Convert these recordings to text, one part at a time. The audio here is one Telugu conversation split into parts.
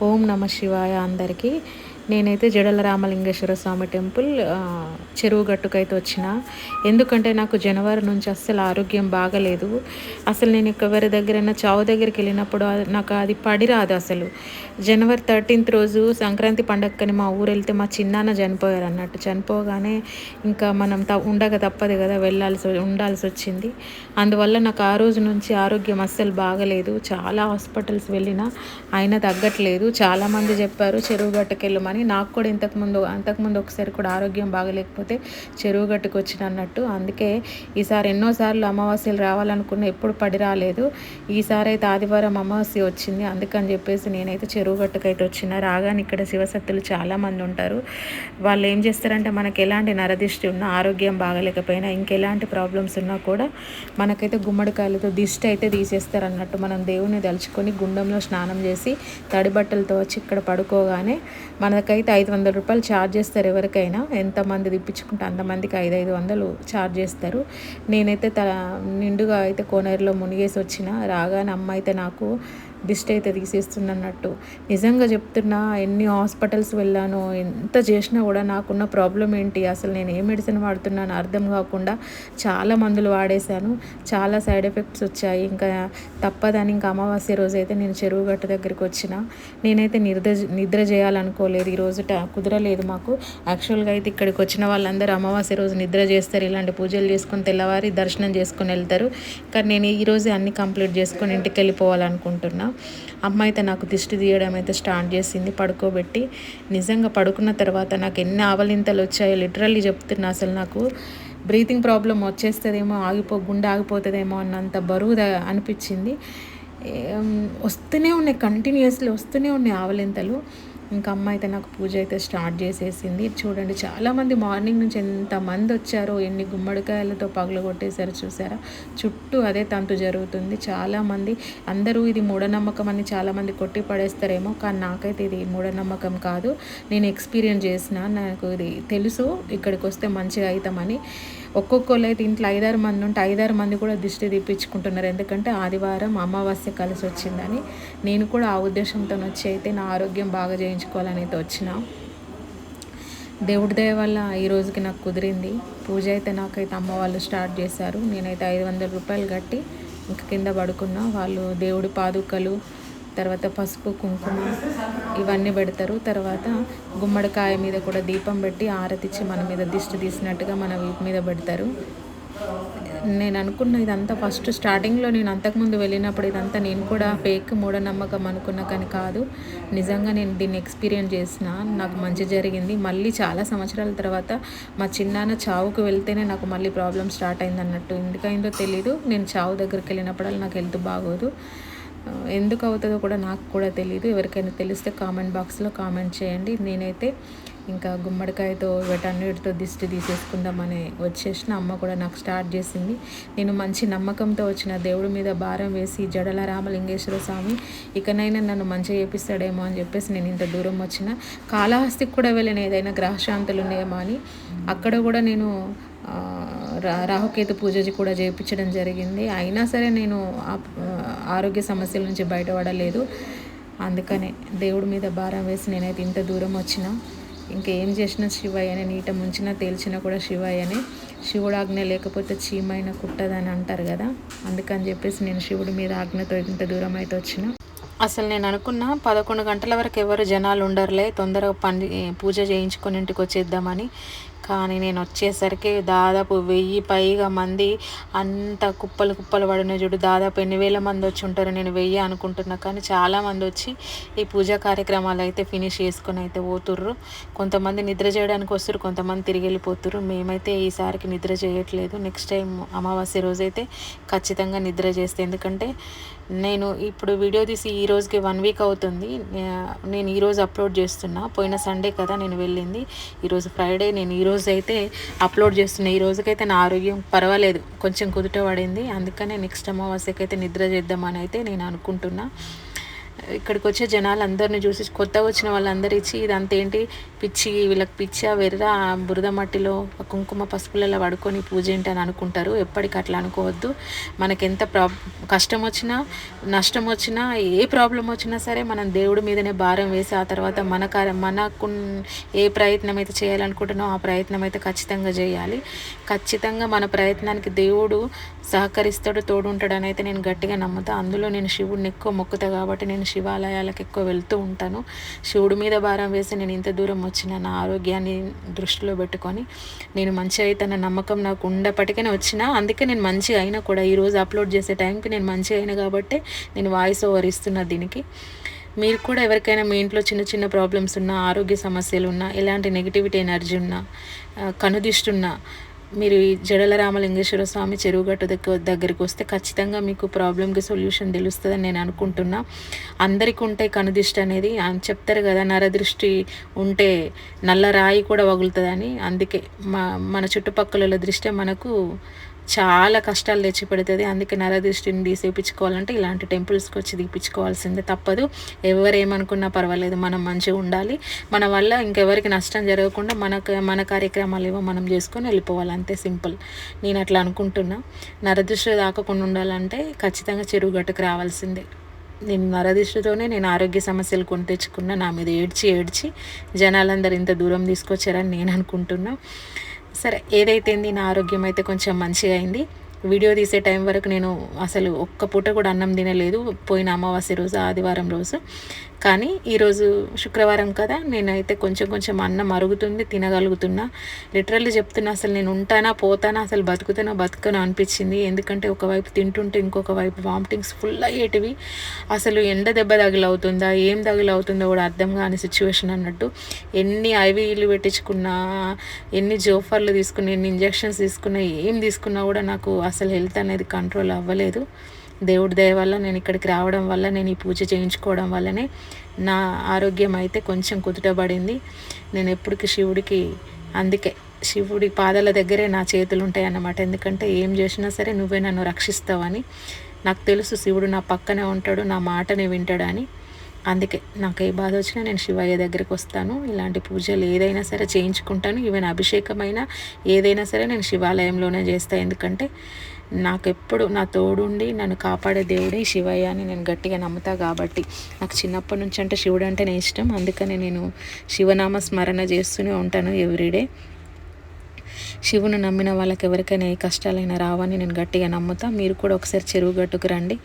ఓం నమ శివాయ అందరికీ. నేనైతే జడల రామలింగేశ్వర స్వామి టెంపుల్ చెరువు గట్టుకైతే వచ్చిన. ఎందుకంటే నాకు జనవరి నుంచి అస్సలు ఆరోగ్యం బాగలేదు. అసలు నేను ఎవరి దగ్గరైనా చావు దగ్గరికి వెళ్ళినప్పుడు నాకు అది పడి రాదు అసలు. జనవరి 13th రోజు సంక్రాంతి పండగకని మా ఊరు వెళ్తే మా చిన్నాన్న చనిపోయారు అన్నట్టు. చనిపోగానే ఇంకా మనం ఉండక తప్పదు కదా, ఉండాల్సి వచ్చింది. అందువల్ల నాకు ఆ రోజు నుంచి ఆరోగ్యం అస్సలు బాగలేదు. చాలా హాస్పిటల్స్ వెళ్ళినా అయినా తగ్గట్లేదు. చాలామంది చెప్పారు చెరువు గట్టుకెళ్ళమని. నాకు కూడా అంతకుముందు ఒకసారి కూడా ఆరోగ్యం బాగలేకపోతే చెరువు గట్టుకు వచ్చిన అన్నట్టు. అందుకే ఈసారి ఎన్నోసార్లు అమావాస్యలు రావాలనుకున్న, ఎప్పుడు పడి రాలేదు. ఈసారి అయితే ఆదివారం అమావాస్య వచ్చింది. అందుకని చెప్పేసి నేనైతే చెరువు గట్టుకైతే వచ్చిన. రాగానే ఇక్కడ శివశక్తులు చాలామంది ఉంటారు. వాళ్ళు ఏం చేస్తారంటే మనకి ఎలాంటి నరదిష్టి ఉన్నా, ఆరోగ్యం బాగలేకపోయినా, ఇంకెలాంటి ప్రాబ్లమ్స్ ఉన్నా కూడా మనకైతే గుమ్మడికాయలతో దిష్టి అయితే తీసేస్తారు అన్నట్టు. మనం దేవుని తలుచుకొని గుండంలో స్నానం చేసి తడి బట్టలతో వచ్చి ఇక్కడ పడుకోగానే మనకైతే 500 రూపాయలు ఛార్జ్ చేస్తారు. ఎవరికైనా ఎంతమంది తిప్పించుకుంటే అంతమందికి 500 ఛార్జ్ చేస్తారు. నేనైతే నిండుగా అయితే కోనేరులో మునిగేసి వచ్చిన. రాగానే అమ్మ అయితే నాకు దిష్టి అయితే తీసేస్తుందన్నట్టు. నిజంగా చెప్తున్నా, ఎన్ని హాస్పిటల్స్ వెళ్ళానో, ఎంత చేసినా కూడా నాకున్న ప్రాబ్లం ఏంటి, అసలు నేను ఏ మెడిసిన్ వాడుతున్నాను అర్థం కాకుండా చాలా మందులు వాడేశాను. చాలా సైడ్ ఎఫెక్ట్స్ వచ్చాయి. ఇంకా తప్పదని ఇంకా అమావాస్య రోజు అయితే నేను చెరువు గట్టు దగ్గరికి వచ్చిన. నేనైతే నిద్ర చేయాలనుకోలేదు. ఈరోజు కుదరలేదు మాకు. యాక్చువల్గా అయితే ఇక్కడికి వచ్చిన వాళ్ళందరూ అమావాస్య రోజు నిద్ర చేస్తారు, ఇలాంటి పూజలు చేసుకొని తెల్లవారి దర్శనం చేసుకొని వెళ్తారు. కానీ నేను ఈరోజే అన్నీ కంప్లీట్ చేసుకొని ఇంటికి వెళ్ళిపోవాలనుకుంటున్నా. అమ్మ అయితే నాకు దిష్టి తీయడం అయితే స్టార్ట్ చేసింది పడుకోబెట్టి. నిజంగా పడుకున్న తర్వాత నాకు ఎన్ని ఆవలింతలు వచ్చాయో లిటరల్లీ చెప్తున్నా. అసలు నాకు బ్రీతింగ్ ప్రాబ్లం వచ్చేస్తుందేమో, గుండె ఆగిపోతుందేమో అన్నంత బరువు అనిపించింది. వస్తూనే ఉన్నాయి, కంటిన్యూస్లీ వస్తూనే ఉన్నాయి ఆవలింతలు. ఇంకా అమ్మ అయితే నాకు పూజ అయితే స్టార్ట్ చేసేసింది. చూడండి, చాలామంది మార్నింగ్ నుంచి ఎంతమంది వచ్చారో, ఎన్ని గుమ్మడికాయలతో పగలు కొట్టేశారో చూసారా. చుట్టూ అదే తంతు జరుగుతుంది. చాలామంది అందరూ ఇది మూఢనమ్మకం అని చాలామంది కొట్టి పడేస్తారేమో, కానీ నాకైతే ఇది మూఢనమ్మకం కాదు. నేను ఎక్స్పీరియన్స్ చేసిన, నాకు ఇది తెలుసు ఇక్కడికి వస్తే మంచిగా అవుతామని. ఒక్కొక్కరు అయితే ఇంట్లో 5-6 మంది ఉంటే 5-6 మంది కూడా దిష్టి తీపించుకుంటున్నారు. ఎందుకంటే ఆదివారం అమావాస్య కలిసి వచ్చిందని. నేను కూడా ఆ ఉద్దేశంతో వచ్చి అయితే నా ఆరోగ్యం బాగా చేయించుకోవాలని అయితే వచ్చిన. దేవుడి దయ వల్ల ఈ రోజుకి నాకు కుదిరింది. పూజ అయితే నాకైతే అమ్మ వాళ్ళు స్టార్ట్ చేశారు. నేనైతే 500 రూపాయలు కట్టి ఇంకా కింద పడుకున్నా. వాళ్ళు దేవుడి పాదుకలు, తర్వాత పసుపు కుంకుమ ఇవన్నీ పెడతారు. తర్వాత గుమ్మడికాయ మీద కూడా దీపం పెట్టి ఆరతిచ్చి మన మీద దిష్టి తీసినట్టుగా మన వీపు మీద పెడతారు. నేను అనుకున్న ఇదంతా ఫస్ట్ స్టార్టింగ్లో, నేను అంతకుముందు వెళ్ళినప్పుడు ఇదంతా నేను కూడా ఫేక్ మూఢనమ్మకం అనుకున్నా, కానీ కాదు. నిజంగా నేను దీన్ని ఎక్స్పీరియన్స్ చేసిన, నాకు మంచి జరిగింది. మళ్ళీ చాలా సంవత్సరాల తర్వాత మా చిన్నాన్న చావుకు వెళ్తేనే నాకు మళ్ళీ ప్రాబ్లం స్టార్ట్ అయింది అన్నట్టు. ఎందుకైందో తెలీదు. నేను చావు దగ్గరికి వెళ్ళినప్పుడల్లా నాకు హెల్త్ బాగోదు. ఎందుకు అవుతుందో కూడా నాకు కూడా తెలియదు. ఎవరికైనా తెలిస్తే కామెంట్ బాక్స్లో కామెంట్ చేయండి. నేనైతే ఇంకా గుమ్మడికాయతో వీటన్నిటితో దిష్టి తీసేసుకుందామని వచ్చేసిన. అమ్మ కూడా నాకు స్టార్ట్ చేసింది. నేను మంచి నమ్మకంతో వచ్చిన, దేవుడి మీద భారం వేసి జడల రామలింగేశ్వర స్వామి ఇకనైనా నన్ను మంచిగా చేపిస్తాడేమో అని చెప్పేసి నేను ఇంత దూరం వచ్చిన. కాళహస్తికి కూడా వెళ్ళిన, ఏదైనా గ్రహశాంతులు ఉన్నాయేమో అని. అక్కడ కూడా నేను రాహుకేతు పూజ కూడా చేయించడం జరిగింది. అయినా సరే నేను ఆరోగ్య సమస్యల నుంచి బయటపడలేదు. అందుకనే దేవుడి మీద భారం వేసి నేనైతే ఇంత దూరం వచ్చిన. ఇంకేం చేసినా శివయ్యనే, నీట ముంచినా తేల్చినా కూడా శివయ్యనే. శివుడు ఆజ్ఞ లేకపోతే చీమైన కుట్టదని అంటారు కదా. అందుకని చెప్పేసి నేను శివుడి మీద ఆజ్ఞతో ఇంత దూరం అయితే వచ్చిన. అసలు నేను అనుకున్న 11 గంటల వరకు ఎవరు జనాలు ఉండరులే, తొందరగా పూజ చేయించుకొని ఇంటికి వచ్చేద్దామని. కానీ నేను వచ్చేసరికి దాదాపు 1000 పైగా మంది, అంత కుప్పలు పడిన చూడు. దాదాపు 8,000 మంది వచ్చి ఉంటారు. నేను 1000 అనుకుంటున్నా, కానీ చాలామంది వచ్చి ఈ పూజా కార్యక్రమాలు అయితే ఫినిష్ చేసుకొని అయితే పోతుర్రు. కొంతమంది నిద్ర చేయడానికి వస్తారు, కొంతమంది తిరిగి వెళ్ళిపోతుర్రు. మేమైతే ఈసారికి నిద్ర చేయట్లేదు. నెక్స్ట్ టైం అమావాస్య రోజైతే ఖచ్చితంగా నిద్ర చేస్తే, ఎందుకంటే నేను ఇప్పుడు వీడియో తీసి ఈ రోజుకి 1 వీక్ అవుతుంది. నేను ఈరోజు అప్లోడ్ చేస్తున్నా. పోయిన సండే కదా నేను వెళ్ళింది, ఈరోజు ఫ్రైడే. నేను ఈరోజు అయితే అప్లోడ్ చేస్తున్నా. ఈ రోజుకైతే నా ఆరోగ్యం పర్వాలేదు, కొంచెం కుదుట పడింది. అందుకనే నెక్స్ట్ అమావాస్యకైతే నిద్ర చేద్దామని అయితే నేను అనుకుంటున్నా. ఇక్కడికి వచ్చే జనాలందరిని చూసి కొత్తగా వచ్చిన వాళ్ళందరూ ఇచ్చి ఇదంతేంటి పిచ్చి, వీళ్ళకి పిచ్చా వెర్రా బురద మట్టిలో కుంకుమ పసుపులలో పడుకొని పూజ ఏంటి అని అనుకుంటారు. ఎప్పటికీ అట్లా అనుకోవద్దు. మనకి ఎంత కష్టం వచ్చినా నష్టం వచ్చినా ఏ ప్రాబ్లం వచ్చినా సరే మనం దేవుడి మీదనే భారం వేసి ఆ తర్వాత మనకు ఏ ప్రయత్నం అయితే చేయాలనుకుంటున్నామో ఆ ప్రయత్నం అయితే ఖచ్చితంగా చేయాలి. ఖచ్చితంగా మన ప్రయత్నానికి దేవుడు సహకరిస్తాడు, తోడుంటాడని అయితే నేను గట్టిగా నమ్ముతా. అందులో నేను శివుడిని ఎక్కువ మొక్కుతా కాబట్టి నేను శివాలయాలకు ఎక్కువ వెళ్తూ ఉంటాను. శివుడి మీద భారం వేసి నేను ఇంత దూరం వచ్చిన నా ఆరోగ్యాన్ని దృష్టిలో పెట్టుకొని నేను మంచిగా అవుతాన నమ్మకం నాకు ఉండప్పటికనే వచ్చిన. అందుకే నేను మంచిగా అయినా కూడా ఈరోజు అప్లోడ్ చేసే టైంకి నేను మంచిగా అయినా కాబట్టి నేను వాయిస్ ఓవర్ ఇస్తున్నా దీనికి. మీరు కూడా ఎవరికైనా మీ ఇంట్లో చిన్న చిన్న ప్రాబ్లమ్స్ ఉన్నా, ఆరోగ్య సమస్యలు ఉన్నా, ఎలాంటి నెగిటివిటీ ఎనర్జీ ఉన్నా, కనుదిష్టి ఉన్నా, మీరు ఈ జడల రామలింగేశ్వర స్వామి చెరువుగట్టు దగ్గరికి వస్తే ఖచ్చితంగా మీకు ప్రాబ్లంకి సొల్యూషన్ తెలుస్తుందని నేను అనుకుంటున్నా. అందరికీ ఉంటాయి కనుదిష్టి అనేది అని చెప్తారు కదా, నరదృష్టి ఉంటే నల్ల రాయి కూడా వగులుతుందని. అందుకే మన చుట్టుపక్కల దృష్టి మనకు చాలా కష్టాలు తెచ్చిపెడుతుంది. అందుకే నరదృష్టిని తీసేపించుకోవాలంటే ఇలాంటి టెంపుల్స్కి వచ్చి తీపించుకోవాల్సిందే, తప్పదు. ఎవరేమనుకున్నా పర్వాలేదు, మనం మంచిగా ఉండాలి. మన వల్ల ఇంకెవరికి నష్టం జరగకుండా మన కార్యక్రమాలు ఏవో మనం చేసుకొని వెళ్ళిపోవాలి, అంతే సింపుల్. నేను అట్లా అనుకుంటున్నా. నరదృష్టి దాకకుండా ఉండాలంటే ఖచ్చితంగా చెరువుగట్టుకు రావాల్సిందే. నేను నరదృష్టితోనే నేను ఆరోగ్య సమస్యలు కొని తెచ్చుకున్నా. నా మీద ఏడ్చి జనాలందరూ ఇంత దూరం తీసుకొచ్చారని నేను అనుకుంటున్నా. సరే, ఏదైతే నా ఆరోగ్యం అయితే కొంచెం మంచిగా అయింది. వీడియో తీసే టైం వరకు నేను అసలు ఒక్క పూట కూడా అన్నం తినలేదు, పోయిన అమావాస్య రోజు ఆదివారం రోజు. కానీ ఈరోజు శుక్రవారం కదా, నేనైతే కొంచెం అన్నం అరుగుతుంది, తినగలుగుతున్నా. లిటరల్లీ చెప్తున్నా, అసలు నేను ఉంటానా పోతానా, అసలు బతుకనో అనిపించింది. ఎందుకంటే ఒకవైపు తింటుంటే ఇంకొక వైపు వామిటింగ్స్ ఫుల్ అయ్యేటివి. అసలు ఎండ దెబ్బ తగిలవుతుందా ఏం తగిలవుతుందో కూడా అర్థం కాని సిచ్యువేషన్ అన్నట్టు. ఎన్ని ఐవీలు పెట్టించుకున్నా, ఎన్ని జోఫర్లు తీసుకున్నా, ఎన్ని ఇంజెక్షన్స్ తీసుకున్నా, ఏం తీసుకున్నా కూడా నాకు అసలు హెల్త్ అనేది కంట్రోల్ అవ్వలేదు. దేవుడి దయ వల్ల నేను ఇక్కడికి రావడం వల్ల, నేను ఈ పూజ చేయించుకోవడం వల్లనే నా ఆరోగ్యం అయితే కొంచెం కుదుటపడింది. నేను ఎప్పటికీ శివుడికి, అందుకే శివుడి పాదాల దగ్గరే నా చేతులు ఉంటాయి అన్నమాట. ఎందుకంటే ఏం చేసినా సరే నువ్వే నన్ను రక్షిస్తావని నాకు తెలుసు. శివుడు నా పక్కనే ఉంటాడు, నా మాటనే వింటాడని. అందుకే నాకు ఏ బాధ వచ్చినా నేను శివయ్య దగ్గరికి వస్తాను. ఇలాంటి పూజలు ఏదైనా సరే చేయించుకుంటాను. ఈవెన్ అభిషేకమైనా ఏదైనా సరే నేను శివాలయంలోనే చేస్తాను. ఎందుకంటే నాకు ఎప్పుడు నా తోడుండి నన్ను కాపాడే దేవుడే శివయ్య అని నేను గట్టిగా నమ్ముతా. కాబట్టి నాకు చిన్నప్పటి నుంచి అంటే శివుడు అంటేనే ఇష్టం. అందుకని నేను శివనామ స్మరణ చేస్తూనే ఉంటాను ఎవ్రీడే. శివుని నమ్మిన వాళ్ళకి ఎవరికైనా ఏ కష్టాలైనా రావని నేను గట్టిగా నమ్ముతా. మీరు కూడా ఒకసారి చెరువు గట్టుకు రండి.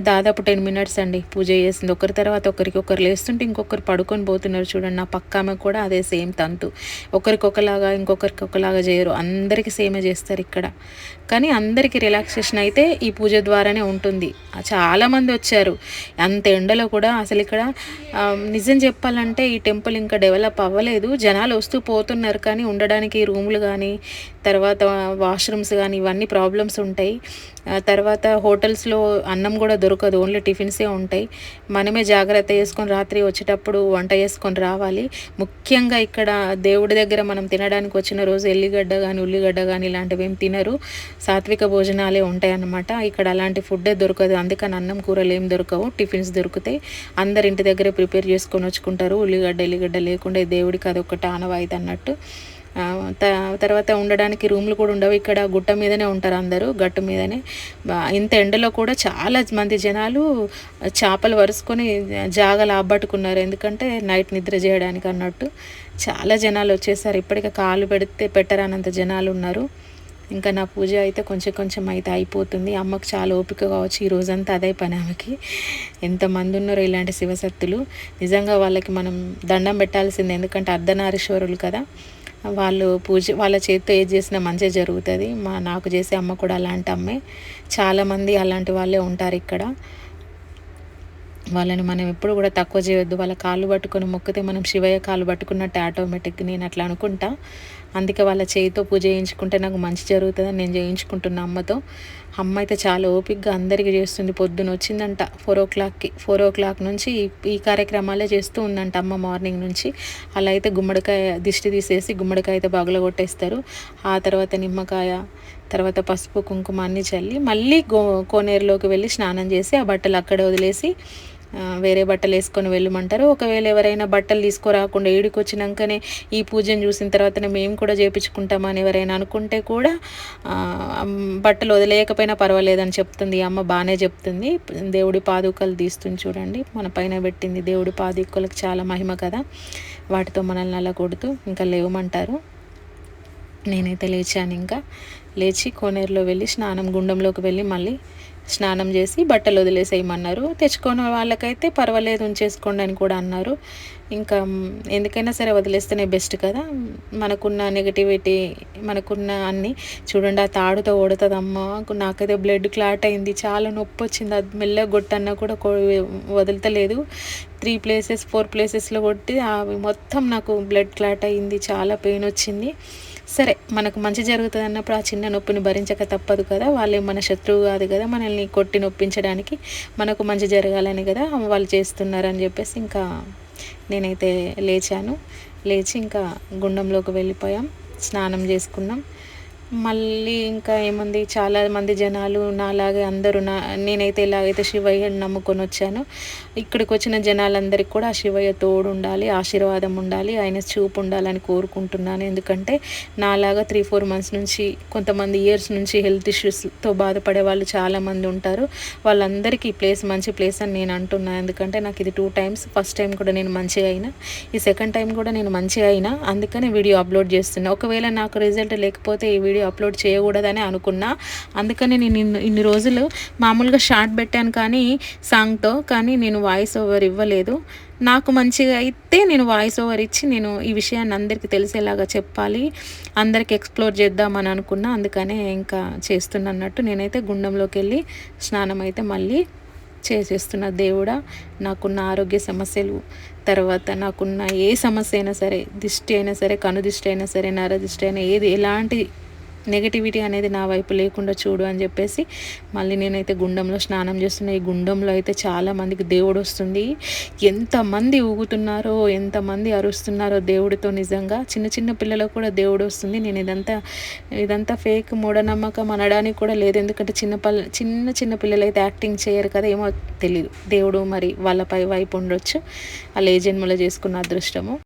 దాదాపు 10 మినిట్స్ అండి పూజ చేసింది. ఒకరి తర్వాత ఒకరు లేస్తుంటే ఇంకొకరు పడుకొని పోతున్నారు చూడండి. నా పక్క ఆమె కూడా అదే సేమ్ తంతు. ఒకరికి ఒకలాగా చేయరు, అందరికీ సేమే చేస్తారు ఇక్కడ. కానీ అందరికీ రిలాక్సేషన్ అయితే ఈ పూజ ద్వారానే ఉంటుంది. చాలామంది వచ్చారు అంత ఎండలో కూడా. అసలు ఇక్కడ నిజం చెప్పాలంటే ఈ టెంపుల్ ఇంకా డెవలప్ అవ్వలేదు. జనాలు వస్తూ పోతున్నారు, కానీ ఉండడానికి రూములు కానీ, తర్వాత వాష్రూమ్స్ కానీ ఇవన్నీ ప్రాబ్లమ్స్ ఉంటాయి. తర్వాత హోటల్స్లో అన్నం కూడా దొరకదు, ఓన్లీ టిఫిన్సే ఉంటాయి. మనమే జాగ్రత్త చేసుకొని రాత్రి వచ్చేటప్పుడు వంట చేసుకొని రావాలి. ముఖ్యంగా ఇక్కడ దేవుడి దగ్గర మనం తినడానికి వచ్చిన రోజు ఎల్లిగడ్డ కానీ ఉల్లిగడ్డ కానీ ఇలాంటివి ఏం తినరు, సాత్విక భోజనాలే ఉంటాయి అన్నమాట. ఇక్కడ అలాంటి ఫుడ్డే దొరకదు. అందుకని అన్నం కూరలు ఏం దొరకవు, టిఫిన్స్ దొరుకుతాయి. అందరి ఇంటి దగ్గర ప్రిపేర్ చేసుకొని వచ్చుకుంటారు. ఎల్లిగడ్డ లేకుండా దేవుడికి అదొకటి ఆనవాయితీ అన్నట్టు. తర్వాత ఉండడానికి రూమ్లు కూడా ఉండవు. ఇక్కడ గుట్ట మీదనే ఉంటారు అందరూ, గట్టు మీదనే. ఇంత ఎండలో కూడా చాలా మంది జనాలు చేపలు వరుసుకొని జాగలు ఆబ్బట్టుకున్నారు. ఎందుకంటే నైట్ నిద్ర చేయడానికి అన్నట్టు. చాలా జనాలు వచ్చేసారు. ఇప్పటికే కాలు పెడితే పెట్టరానంత జనాలు ఉన్నారు. ఇంకా నా పూజ అయితే కొంచెం అయితే అయిపోతుంది. అమ్మకు చాలా ఓపిక కావచ్చు, ఈ రోజంతా అదే పని ఆమెకి. ఎంతమంది ఉన్నారో ఇలాంటి శివశక్తులు. నిజంగా వాళ్ళకి మనం దండం పెట్టాల్సిందే. ఎందుకంటే అర్ధనారీశ్వరులు కదా, వాళ్ళు వాళ్ళ చేతితో ఏది చేసినా మంచిగా జరుగుతుంది. నాకు చేసే అమ్మ కూడా అలాంటి అమ్మే. చాలామంది అలాంటి వాళ్ళే ఉంటారు ఇక్కడ. వాళ్ళని మనం ఎప్పుడు కూడా తక్కువ చేయొద్దు. వాళ్ళ కాళ్ళు పట్టుకొని మొక్కితే మనం శివయ్య కాళ్ళు పట్టుకున్నట్టు ఆటోమేటిక్, నేను అట్లా అనుకుంటా. అందుకే వాళ్ళ చేయితో పూజ చేయించుకుంటే నాకు మంచి జరుగుతుందని నేను చేయించుకుంటున్నా అమ్మతో. అమ్మ అయితే చాలా ఓపికగా అందరికీ చేస్తుంది. పొద్దున వచ్చిందంట 4 o'clock నుంచి ఈ కార్యక్రమాలే చేస్తూ ఉందంట అమ్మ మార్నింగ్ నుంచి. అలా అయితే గుమ్మడికాయ దిష్టి తీసేసి గుమ్మడికాయ అయితే పగలగొట్టేస్తారు. ఆ తర్వాత నిమ్మకాయ, తర్వాత పసుపు కుంకుమ అన్నీ చల్లి మళ్ళీ కోనేరులోకి వెళ్ళి స్నానం చేసి ఆ బట్టలు అక్కడే వదిలేసి వేరే బట్టలు వేసుకొని వెళ్ళమంటారు. ఒకవేళ ఎవరైనా బట్టలు తీసుకురాకుండా ఈడికి వచ్చినాకనే ఈ పూజను చూసిన తర్వాతనే మేము కూడా చేపించుకుంటామని ఎవరైనా అనుకుంటే కూడా బట్టలు వదిలేయకపోయినా పర్వాలేదని చెప్తుంది ఈ అమ్మ. బాగానే చెప్తుంది. దేవుడి పాదుకలు తీస్తుంది చూడండి, మన పైన పెట్టింది. దేవుడి పాదుకలకు చాలా మహిమ కదా, వాటితో మనల్ని అలా కొడుతూ ఇంకా లేవమంటారు. నేనైతే లేచాను. ఇంకా లేచి కోనేరులో వెళ్ళి గుండంలోకి వెళ్ళి మళ్ళీ స్నానం చేసి బట్టలు వదిలేసేయమన్నారు. తెచ్చుకున్న వాళ్ళకైతే పర్వాలేదు ఉంచేసుకోండి అని కూడా అన్నారు. ఇంకా ఎందుకైనా సరే వదిలేస్తేనే బెస్ట్ కదా, మనకున్న నెగటివిటీ మనకున్న అన్నీ. చూడండి, ఆ తాడుతో కొడుతుందమ్మా. నాకైతే బ్లడ్ క్లాట్ అయింది, చాలా నొప్పి వచ్చింది. అది మెల్లగా కొట్టన్నా కూడా వదులుతలేదు. 3 ప్లేసెస్ 4 ప్లేసెస్లో కొట్టి అవి మొత్తం నాకు బ్లడ్ క్లాట్ అయింది, చాలా పెయిన్ వచ్చింది. సరే, మనకు మంచి జరుగుతుంది అన్నప్పుడు ఆ చిన్న నొప్పిని భరించక తప్పదు కదా. వాళ్ళే మన శత్రువు కాదు కదా, మనల్ని కొట్టి నొప్పించడానికి, మనకు మంచి జరగాలని కదా వాళ్ళు చేస్తున్నారని చెప్పేసి ఇంకా నేనైతే లేచాను. లేచి ఇంకా గుండంలోకి వెళ్ళిపోయాం, స్నానం చేసుకున్నాం. మళ్ళీ ఇంకా ఏముంది, చాలామంది జనాలు నాలాగే అందరూ నేనైతే ఎలాగైతే శివయ్యని నమ్ముకొని వచ్చాను, ఇక్కడికి వచ్చిన జనాలందరికీ కూడా ఆ శివయ్య తోడు ఉండాలి, ఆశీర్వాదం ఉండాలి, ఆయన చూపు ఉండాలని కోరుకుంటున్నాను. ఎందుకంటే నాలాగా 3-4 మంత్స్ నుంచి, కొంతమంది ఇయర్స్ నుంచి హెల్త్ ఇష్యూస్తో బాధపడే వాళ్ళు చాలామంది ఉంటారు. వాళ్ళందరికీ ఈ ప్లేస్ మంచి ప్లేస్ అని నేను అంటున్నాను. ఎందుకంటే నాకు ఇది 2 టైమ్స్. ఫస్ట్ టైం కూడా నేను మంచిగా అయినా, ఈ సెకండ్ టైం కూడా నేను మంచిగా అయినా, అందుకనే వీడియో అప్లోడ్ చేస్తున్నా. ఒకవేళ నాకు రిజల్ట్ లేకపోతే ఈ వీడియో అప్లోడ్ చేయకూడదని అనుకున్నా. అందుకని నేను ఇన్ని రోజులు మామూలుగా షార్ట్ పెట్టాను కానీ సాంగ్తో, కానీ నేను వాయిస్ ఓవర్ ఇవ్వలేదు. నాకు మంచిగా అయితే నేను వాయిస్ ఓవర్ ఇచ్చి నేను ఈ విషయాన్ని అందరికీ తెలిసేలాగా చెప్పాలి, అందరికీ ఎక్స్ప్లోర్ చేద్దామని అనుకున్నా. అందుకనే ఇంకా చేస్తున్నట్టు నేనైతే గుండంలోకి వెళ్ళి స్నానం అయితే మళ్ళీ చేసేస్తున్న. దేవుడా, నాకున్న ఆరోగ్య సమస్యలు, తర్వాత నాకున్న ఏ సమస్య అయినా సరే, దిష్టి అయినా సరే, కనుదిష్టి అయినా సరే, నరదిష్టి అయినా, ఏది ఎలాంటి నెగటివిటీ అనేది నా వైపు లేకుండా చూడు అని చెప్పేసి మళ్ళీ నేనైతే గుండంలో స్నానం చేస్తున్నా. ఈ గుండంలో అయితే చాలామందికి దేవుడు వస్తుంది. ఎంతమంది ఊగుతున్నారో, ఎంతమంది అరుస్తున్నారో దేవుడితో. నిజంగా చిన్న చిన్న పిల్లలకు కూడా దేవుడు వస్తుంది. నేను ఇదంతా ఫేక్ మూఢనమ్మకం అనడానికి కూడా లేదు. ఎందుకంటే చిన్న చిన్న పిల్లలు అయితే యాక్టింగ్ చేయరు కదా, ఏమో తెలియదు. దేవుడు మరి వాళ్ళపై వైపు ఉండొచ్చు. వాళ్ళు ఏ జన్మలో చేసుకున్న అదృష్టము.